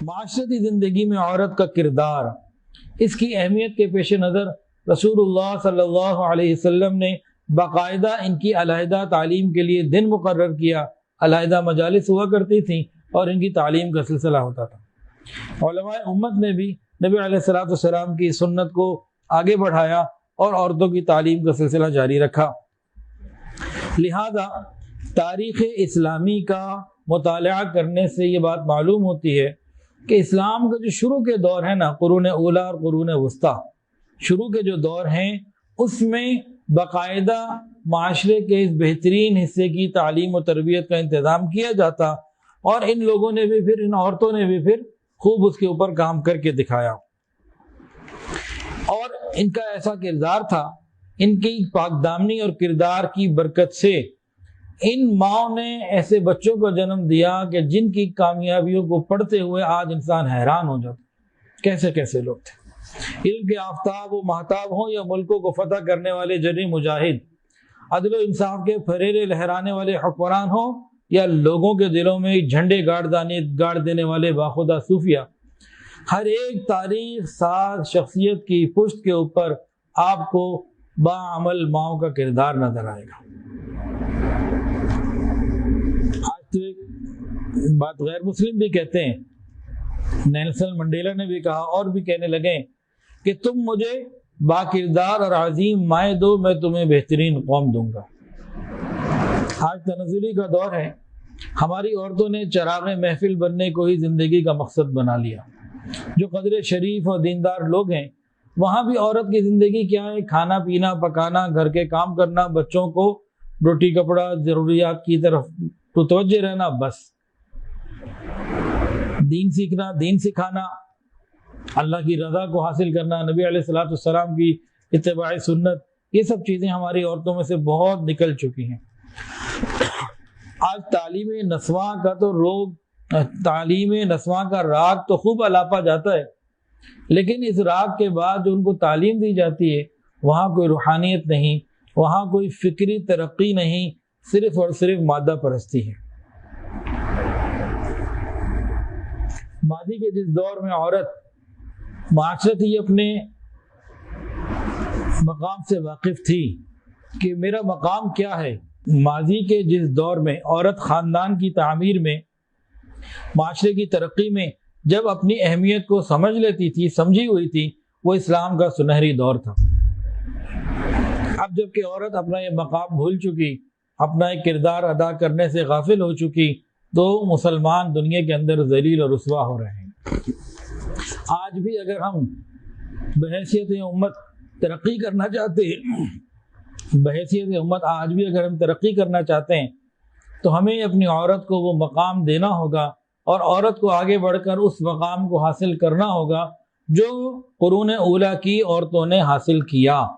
معاشرتی زندگی میں عورت کا کردار، اس کی اہمیت کے پیش نظر رسول اللہ صلی اللہ علیہ وسلم نے باقاعدہ ان کی علیحدہ تعلیم کے لیے دن مقرر کیا، علیحدہ مجالس ہوا کرتی تھیں اور ان کی تعلیم کا سلسلہ ہوتا تھا۔ علماء امت نے بھی نبی علیہ الصلوۃ والسلام کی سنت کو آگے بڑھایا اور عورتوں کی تعلیم کا سلسلہ جاری رکھا۔ لہذا تاریخ اسلامی کا مطالعہ کرنے سے یہ بات معلوم ہوتی ہے کہ اسلام کا جو شروع کے دور ہے نا، قرون اولیٰ اور قرون وسطیٰ، شروع کے جو دور ہیں اس میں باقاعدہ معاشرے کے اس بہترین حصے کی تعلیم و تربیت کا انتظام کیا جاتا، اور ان لوگوں نے بھی پھر، ان عورتوں نے بھی پھر خوب اس کے اوپر کام کر کے دکھایا، اور ان کا ایسا کردار تھا، ان کی پاک دامنی اور کردار کی برکت سے ان ماؤں نے ایسے بچوں کو جنم دیا کہ جن کی کامیابیوں کو پڑھتے ہوئے آج انسان حیران ہو جاتا، کیسے کیسے لوگ تھے۔ علم کے آفتاب و مہتاب ہوں یا ملکوں کو فتح کرنے والے جری مجاہد، عدل و انصاف کے پھریرے لہرانے والے حکمران ہوں یا لوگوں کے دلوں میں جھنڈے گاڑ دینے والے باخودہ صوفیہ، ہر ایک تاریخ ساز شخصیت کی پشت کے اوپر آپ کو باعمل ماؤں کا کردار نظر آئے گا۔ آج تو ایک بات غیر مسلم بھی کہتے ہیں، نیلسن منڈیلا نے بھی کہا اور بھی کہنے لگے کہ تم مجھے با کردار اور عظیم مائے دو، میں تمہیں بہترین قوم دوں گا۔ آج تنزلی کا دور ہے، ہماری عورتوں نے چراغ محفل بننے کو ہی زندگی کا مقصد بنا لیا۔ جو قدر شریف اور دیندار لوگ ہیں وہاں بھی عورت کی زندگی کیا ہے؟ کھانا پینا پکانا، گھر کے کام کرنا، بچوں کو روٹی کپڑا ضروریات کی طرف متوجہ رہنا، بس دین سیکھنا، دین سکھانا، اللہ کی رضا کو حاصل کرنا، نبی علیہ الصلوۃ والسلام کی اتباع سنت، یہ سب چیزیں ہماری عورتوں میں سے بہت نکل چکی ہیں۔ آج تعلیم نسواں کا راگ تو خوب الاپا جاتا ہے، لیکن اس راگ کے بعد جو ان کو تعلیم دی جاتی ہے وہاں کوئی روحانیت نہیں، وہاں کوئی فکری ترقی نہیں، صرف اور صرف مادہ پرستی ہے۔ ماضی کے جس دور میں عورت معاشرت ہی اپنے مقام سے واقف تھی کہ میرا مقام کیا ہے، ماضی کے جس دور میں عورت خاندان کی تعمیر میں، معاشرے کی ترقی میں جب اپنی اہمیت کو سمجھ لیتی تھی، سمجھی ہوئی تھی، وہ اسلام کا سنہری دور تھا۔ اب جب کہ عورت اپنا یہ مقام بھول چکی، اپنا ایک کردار ادا کرنے سے غافل ہو چکی، تو مسلمان دنیا کے اندر ذلیل اور رسوا ہو رہے ہیں۔ آج بھی اگر ہم بحیثیت امت ترقی کرنا چاہتے ہیں، آج بھی اگر ہم ترقی کرنا چاہتے ہیں تو ہمیں اپنی عورت کو وہ مقام دینا ہوگا، اور عورت کو آگے بڑھ کر اس مقام کو حاصل کرنا ہوگا جو قرون اولیٰ کی عورتوں نے حاصل کیا۔